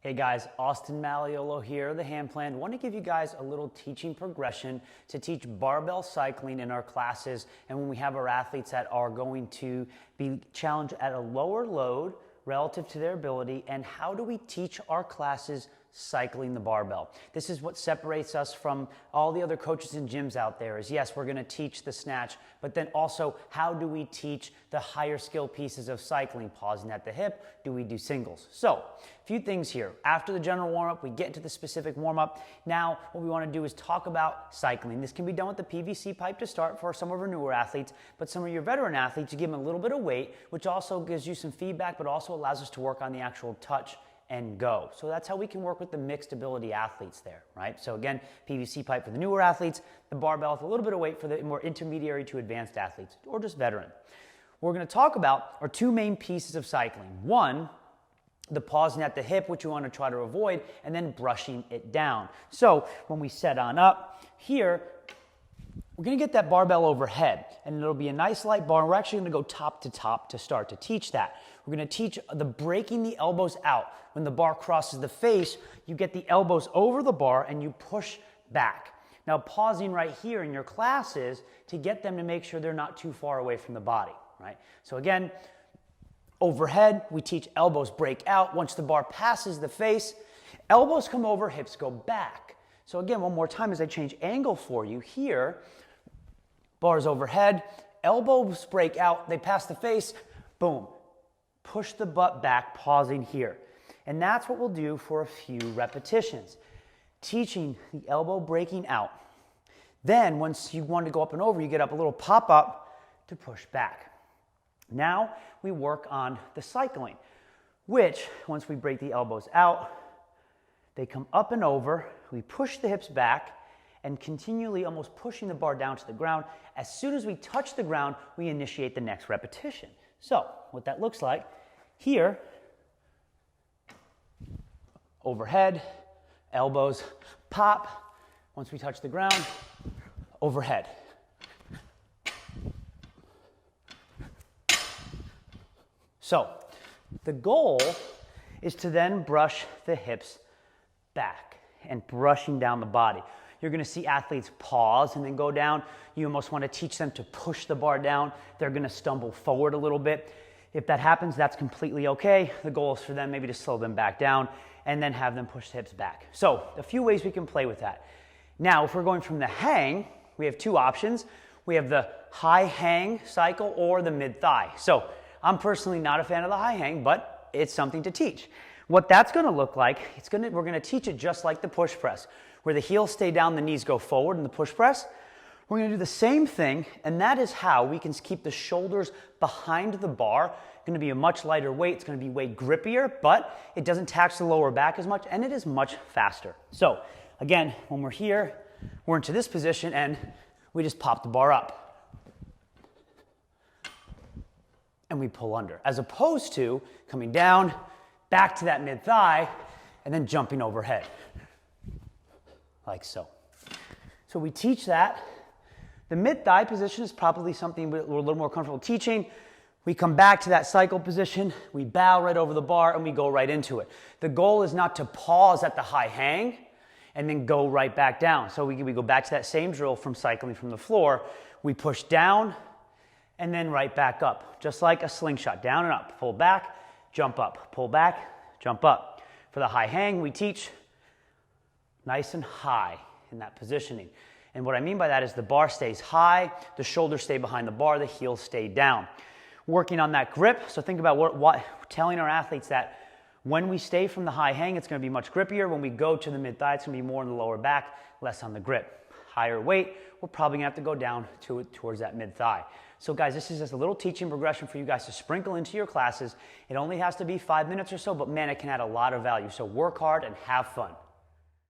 Hey guys, Austin Maliolo here, the Hand Plan. I want to give you guys a little teaching progression to teach barbell cycling in our classes, and when we have our athletes that are going to be challenged at a lower load relative to their ability, and how do we teach our classes cycling the barbell. This is what separates us from all the other coaches and gyms out there is, yes, we're going to teach the snatch, but then also how do we teach the higher skill pieces of cycling, pausing at the hip, do we do singles? So, a few things here. After the general warm-up, we get into the specific warm-up. Now, what we want to do is talk about cycling. This can be done with the PVC pipe to start for some of our newer athletes, but some of your veteran athletes, you give them a little bit of weight, which also gives you some feedback, but also allows us to work on the actual touch and go. So that's how we can work with the mixed ability athletes there, right? So again, PVC pipe for the newer athletes, the barbell with a little bit of weight for the more intermediary to advanced athletes, or just veteran. What we're gonna talk about are two main pieces of cycling. One, the pausing at the hip, which you wanna try to avoid, and then brushing it down. So when we set on up here, we're gonna get that barbell overhead, and it'll be a nice light bar. We're actually gonna go top to start to teach that. We're gonna teach the breaking the elbows out. When the bar crosses the face, you get the elbows over the bar and you push back. Now pausing right here in your classes to get them to make sure they're not too far away from the body, right? So again, overhead, we teach elbows break out. Once the bar passes the face, elbows come over, hips go back. So again, one more time as I change angle for you here, bars overhead, elbows break out, they pass the face, boom. Push the butt back, pausing here. And that's what we'll do for a few repetitions. Teaching the elbow breaking out. Then once you want to go up and over, you get up a little pop up to push back. Now we work on the cycling, which once we break the elbows out, they come up and over, we push the hips back, and continually almost pushing the bar down to the ground. As soon as we touch the ground, we initiate the next repetition. So what that looks like here, overhead, elbows pop. Once we touch the ground, overhead. So the goal is to then brush the hips back and brushing down the body. You're going to see athletes pause and then go down. You almost want to teach them to push the bar down. They're going to stumble forward a little bit. If that happens, that's completely okay. The goal is for them maybe to slow them back down and then have them push the hips back. So a few ways we can play with that. Now, if we're going from the hang, we have two options. We have the high hang cycle or the mid thigh. So I'm personally not a fan of the high hang, but it's something to teach. What that's going to look like, we're going to teach it just like the push press, where the heels stay down, the knees go forward in the push press. We're going to do the same thing, and that is how we can keep the shoulders behind the bar. It's going to be a much lighter weight. It's going to be way grippier, but it doesn't tax the lower back as much, and it is much faster. So again, when we're here, we're into this position, and we just pop the bar up. And we pull under, as opposed to coming down, back to that mid-thigh, and then jumping overhead, like so. So we teach that. The mid-thigh position is probably something we're a little more comfortable teaching. We come back to that cycle position, we bow right over the bar, and we go right into it. The goal is not to pause at the high hang and then go right back down. So we go back to that same drill from cycling from the floor. We push down and then right back up, just like a slingshot, down and up. Pull back, jump up, pull back, jump up. For the high hang, we teach nice and high in that positioning. And what I mean by that is the bar stays high, the shoulders stay behind the bar, the heels stay down. Working on that grip, so think about telling our athletes that when we stay from the high hang, it's going to be much grippier. When we go to the mid-thigh, it's going to be more in the lower back, less on the grip. Higher weight, we're probably going to have to go down towards that mid-thigh. So guys, this is just a little teaching progression for you guys to sprinkle into your classes. It only has to be 5 minutes or so, but man, it can add a lot of value. So work hard and have fun.